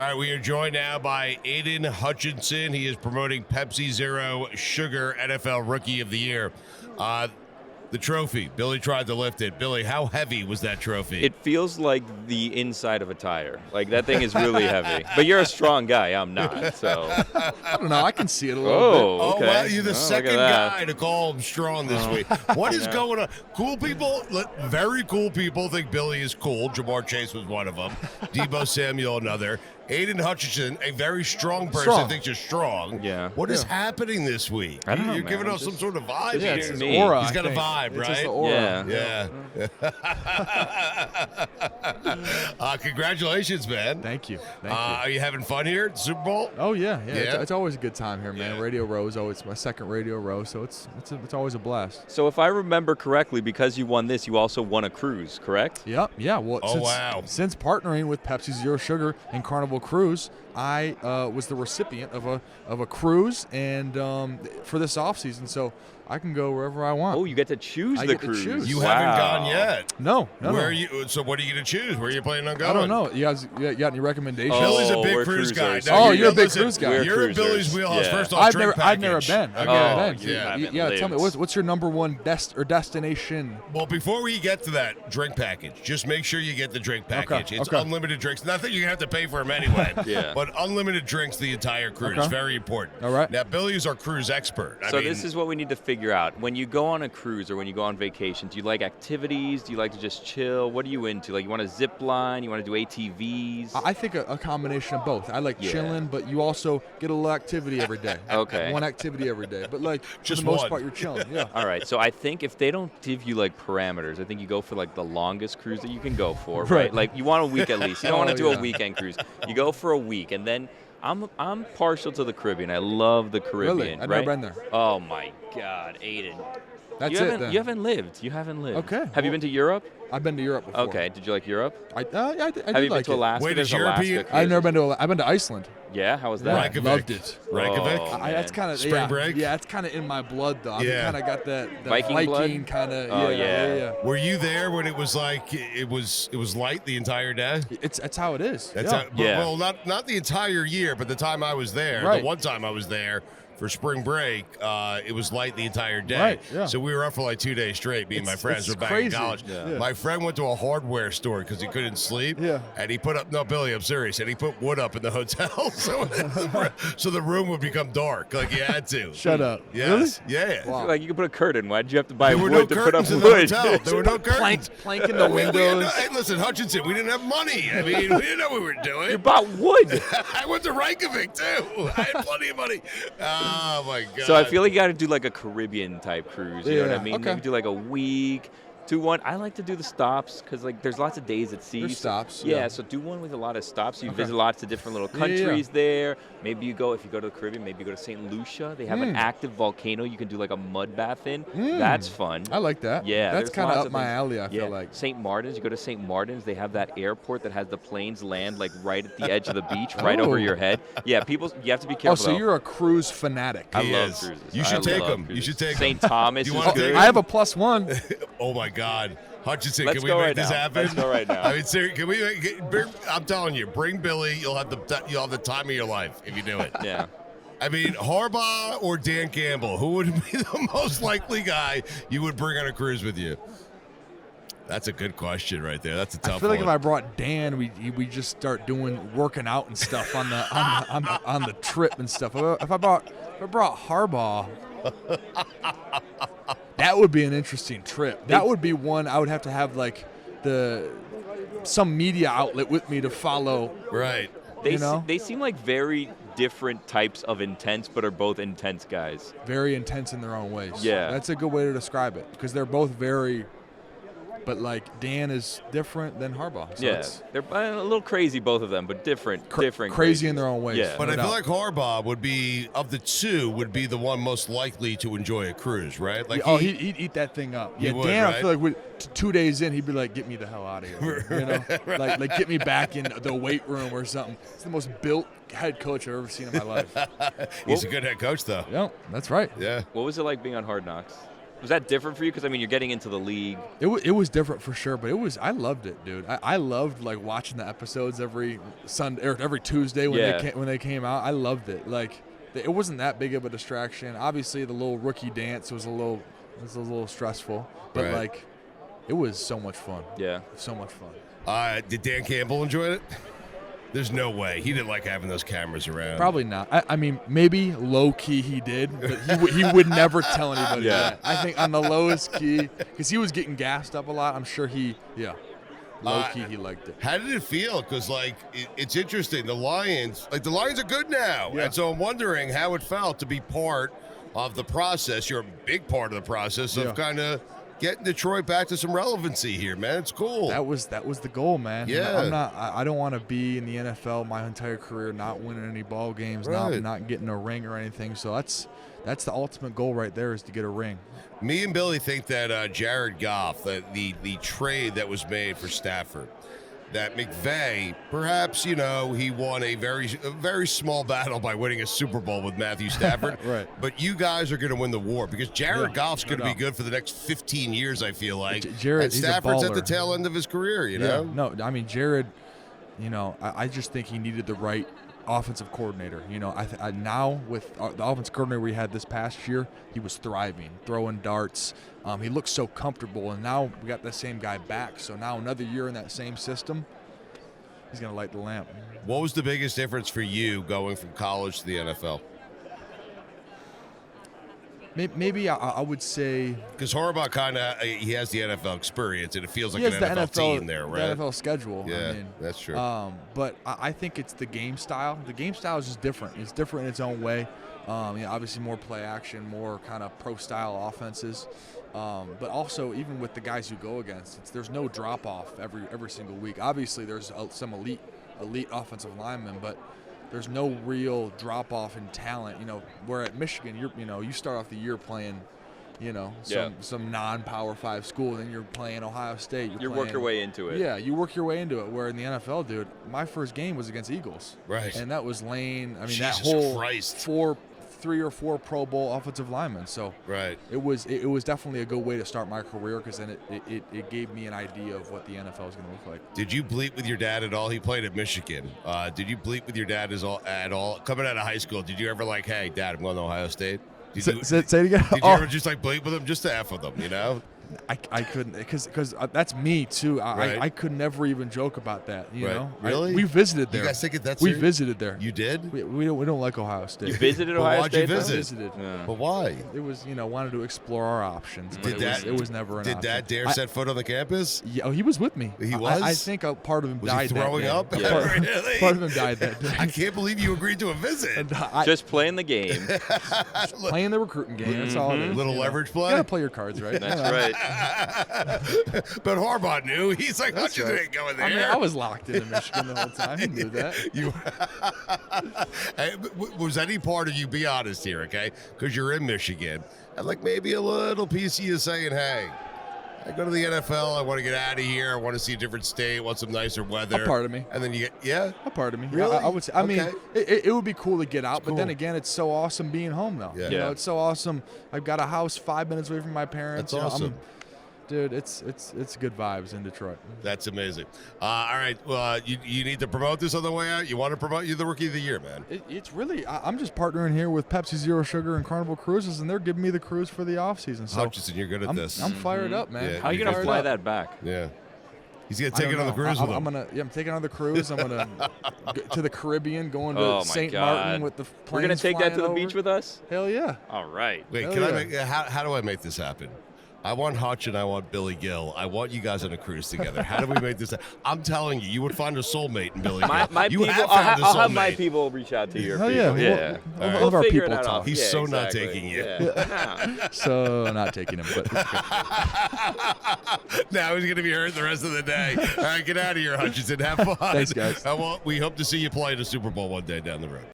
All right, we are joined now by Aidan Hutchinson. He is promoting Pepsi Zero Sugar NFL Rookie of the Year. The trophy, Billy tried to lift it. Billy, how heavy was that trophy? It feels like the inside of a tire. Like, that thing is really heavy. But you're a strong guy. I'm not, so. I don't know. I can see it a little bit. Oh, Okay. well, you're the Oh, second guy to call him strong this week. What is going on? Cool people, very cool people think Billy is cool. Jamar Chase was one of them. Debo Samuel, another. Aidan Hutchinson, a very strong person, thinks you're strong. Yeah. What is happening this week? I don't know, You're man. giving us some sort of vibe Yeah, here. it's his me. aura. He's got a I think. vibe, It's right? just the aura. Yeah. Congratulations, man. Thank you. Are you having fun here at the Super Bowl? Oh yeah. Yeah? It's always a good time here, man. Yeah. Radio Row is always my second Radio Row, so it's always a blast. So if I remember correctly, because you won this, you also won a cruise, correct? Yep. Yeah. Well, wow. Since partnering with Pepsi Zero Sugar and Carnival Cruise, I was the recipient of a cruise and for this off season, so I can go wherever I want. Oh, you get to choose I the get to cruise. choose. You Wow. haven't gone yet. No. Where are you? So what are you going to choose? Where are you planning on going? I don't know. You guys got any recommendations? Oh, Billy's a big we're cruise guy. cruisers. Now, Oh, you're a big listen, cruise guy. We're You're in cruisers. Billy's wheelhouse. Yeah. First off, I've drink never package. been. Okay. Yeah. Yeah. Tell me what's your number one destination? Well, before we get to that, drink package. Just make sure you get the drink package. It's okay. unlimited drinks. Not that you're going to have to pay for them anyway. Yeah. But unlimited drinks the entire cruise. Okay. Very important. All right. Now, Billy is our cruise expert. I So mean, this is what we need to figure out. When you go on a cruise or when you go on vacation, do you like activities? Do you like to just chill? What are you into? Like, you want to zip line? You want to do ATVs? I think a combination of both. I like Yeah. chilling, but you also get a little activity every day. Okay. One activity every day. But like Just for the most one. part, you're chilling. Yeah. All right, so I think if they don't give you like parameters, I think you go for like the longest cruise that you can go for, right? Right. Like you want a week at least. You don't want to do yeah. a weekend cruise. You go for a week, and then I'm partial to the Caribbean. I love the Caribbean. Really? I've right? never been there. Oh my God, Aiden. That's you it. haven't, Then. You haven't lived. You haven't lived. Okay, Have you well- been to Europe? I've been to Europe before. Okay. Did you like Europe? I Have do you been like to it. Alaska? Wait, There's is European- Alaska I've never cruises. been to. I've been to Iceland. Yeah, how was that? Reykjavik. Loved it. Reykjavik? Oh, That's kind of Spring break? Yeah, it's kind of in my blood though. I Yeah. kind of got that Viking blood? kind of. Oh, yeah. Were you there when it was like it was light the entire day? That's how it is. That's yeah. how, Yeah. Well, not the entire year, but the time I was there, Right. the one time I was there for spring break, it was light the entire day. Right, yeah. So we were up for like 2 days straight. Me and my friends it's were back in crazy. college. Yeah. My friend went to a hardware store because he couldn't sleep. Yeah. And he put up, no, Billy, I'm serious. And he put wood up in the hotel so the room would become dark. Like you had to. Shut up. Yes. Yeah. Wow. Like you could put a curtain. Why'd you have to buy There were wood no to put up curtains in the wood? hotel. There were no curtains. Plank in the windows. Hey, listen, Hutchinson, we didn't have money. I mean, we didn't know what we were doing. You bought wood. I went to Reykjavik too. I had plenty of money. Oh my god. So I feel like you got to do like a Caribbean type cruise. You know what I Yeah, mean? okay. Maybe do like a week. Do one. I like to do the stops because like there's lots of days at sea. There's so- stops, Yeah, yeah. So do one with a lot of stops. You Okay. visit lots of different little Yeah, yeah, yeah. countries there. Maybe you go if you go to the Caribbean. Maybe you go to St. Lucia. They have an active volcano. You can do like a mud bath in. That's fun. I like that. Yeah, That's there's kind of lots up of my things. alley. I Yeah. feel like. St. Martin's. You go to St. Martin's. They have that airport that has the planes land like right at the edge of the beach, right over Oh. your head. Yeah, people. You have to be Oh, careful. so though. you're a cruise fanatic. I He love is. cruises. You should I take love 'em. You cruises. should take 'em. St. Thomas Do you is wanna good. take I have a +1. Oh my God, Hutchinson, Let's can we go make right this now. happen? Let's go right now. I mean, seriously, can we? I'm telling you, bring Billy. You'll have the time of your life if you do it. Yeah. I mean, Harbaugh or Dan Campbell, who would be the most likely guy you would bring on a cruise with you? That's a good question right there. That's a tough I feel like if one. I brought Dan, we just start working out and stuff on the trip and stuff. If I brought Harbaugh, that would be an interesting trip. That would be one I would have to have like some media outlet with me to follow. Right. They You know? they seem like very different types of intense, but are both intense guys. Very intense in their own ways. Yeah. That's a good way to describe it because they're both very. But like Dan is different than Harbaugh. So Yeah, it's they're a little crazy, both of them, but different. crazy crazy in their own ways. Yeah. But no I feel doubt. like Harbaugh would be, of the two, would be the one most likely to enjoy a cruise, right? Like he'd eat that thing up. He Yeah, would, Dan, right? I feel like 2 days in, he'd be like, "Get me the hell out of here," you know, like get me back in the weight room or something. He's the most built head coach I've ever seen in my life. he's a good head coach, though. Yep, that's right. Yeah. What was it like being on Hard Knocks? Was that different for you? Because I mean, you're getting into the league. It was different for sure, but I loved it, dude. I loved like watching the episodes every Sunday or every Tuesday when they came out. I loved it. Like it wasn't that big of a distraction. Obviously, the little rookie dance was a little stressful, but Right. like it was so much fun. Yeah. So much fun. Did Dan Campbell enjoy it? There's no way. He didn't like having those cameras around. Probably not. I mean, maybe low key he did, but he would never tell anybody that. I think on the lowest key, because he was getting gassed up a lot. I'm sure low key he liked it. How did it feel? Because it's interesting. The Lions are good now, Yeah. and so I'm wondering how it felt to be part of the process. You're a big part of the process of kind of getting Detroit back to some relevancy here, man. It's cool. That was the goal, man. Yeah. I don't want to be in the NFL my entire career not winning any ball games, Right. not getting a ring or anything. So that's the ultimate goal right there, is to get a ring. Me and Billy think that Jared Goff, the trade that was made for Stafford, that McVay, perhaps, he won a very small battle by winning a Super Bowl with Matthew Stafford. Right. But you guys are going to win the war because Jared Goff's going to be doubt. good for the next 15 years, I feel like. Jared, and he's a Stafford's at the baller. tail end of his career, you know? No, I mean, Jared, I just think he needed the right offensive coordinator. Now with the offensive coordinator we had this past year, he was thriving, throwing darts. He looked so comfortable, and now we got the same guy back. So now another year in that same system, he's going to light the lamp. What was the biggest difference for you going from college to the NFL? Maybe I would say Because Harbaugh he has the NFL experience, and it feels like he has an the NFL team there, the right? NFL schedule. Yeah, I mean, that's true. But I think it's the game style. The game style is just different. It's different in its own way. Obviously more play action, more kind of pro style offenses. But also, even with the guys you go against, there's no drop off every single week. Obviously, there's some elite offensive linemen, but there's no real drop off in talent. Where at Michigan, you start off the year playing, some non-Power 5 school, then you're playing Ohio State. You work your way into it. Yeah, you work your way into it. Where in the NFL, dude, my first game was against Eagles. Right. And that was Lane. I mean, Jesus that whole Christ. 3 or 4 Pro Bowl offensive linemen. So Right. it was definitely a good way to start my career, because then it gave me an idea of what the NFL is going to look like. Did you bleep with your dad at all? He played at Michigan. Did you bleep with your dad at all? Coming out of high school, did you ever hey, Dad, I'm going to Ohio State? Say it again. Did you ever just bleep with him just to F with him, I couldn't, because that's me too. Right. I could never even joke about that. You Right. know, Really? We visited there. You guys take it that We serious? visited there. You did? We don't like Ohio State. You visited But Ohio why'd you State? though? visit? Visited. Yeah. But why? It was wanted to explore our options. But Did it was never an Did option. Dad dare set foot on the campus? Yeah, he was with me. He was? I think a part of him Was died he throwing that day. up? Part, Really? part of him died that day. I can't believe you agreed to a visit. And Just playing the game. playing the recruiting game. That's all it is. Little you know. leverage You play? gotta play your cards right. That's right. But Harbaugh knew. He's like, That's Hutchinson right. ain't going there. I mean, I was locked into Michigan the whole time. He knew that. Hey, was any part of you, be honest here, okay? Because you're in Michigan, and maybe a little piece of you saying, hey, I go to the NFL, I want to get out of here, I want to see a different state, want some nicer weather. A part of me. And then yeah? A part of me. Really? I would say. I mean, Okay. it would be cool to get out, but then cool. again, it's so awesome being home though. Yeah. You know, Yeah. it's so awesome. I've got a house 5 minutes away from my parents. That's awesome. Dude, it's good vibes in Detroit. That's amazing. All right, well, you need to promote this on the way out? You want to promote you the Rookie of the Year, man? It's really, I'm just partnering here with Pepsi Zero Sugar and Carnival Cruises, and they're giving me the cruise for the off season. So Hutchinson, you're good at this. I'm fired up, man. Yeah. How are you You going to fired fly up. that back? Yeah. He's going to I take it don't on the know. cruise with him. I'm taking on the cruise. I'm gonna go to the Caribbean, going to Oh, my St. God. Martin with the planes. We're going to take that to the flying beach over. with us? Hell yeah. All right. Wait, Hell can I yeah. make, how do I make this happen? I want Hutch and I want Billy Gil. I want you guys on a cruise together. How do we make this happen? I'm telling you, you would find a soulmate in Billy Gil. My you people, have I'll, found a I'll have my soulmate. people reach out to your Hell people. yeah. Yeah. We'll right. have our figure people it out. talk. He's Yeah, so not exactly. taking you. Yeah. So not taking him, but Now he's going to be hurt the rest of the day. All right, get out of here, Hutchinson. Have fun. Thanks, guys. We hope to see you play in a Super Bowl one day down the road.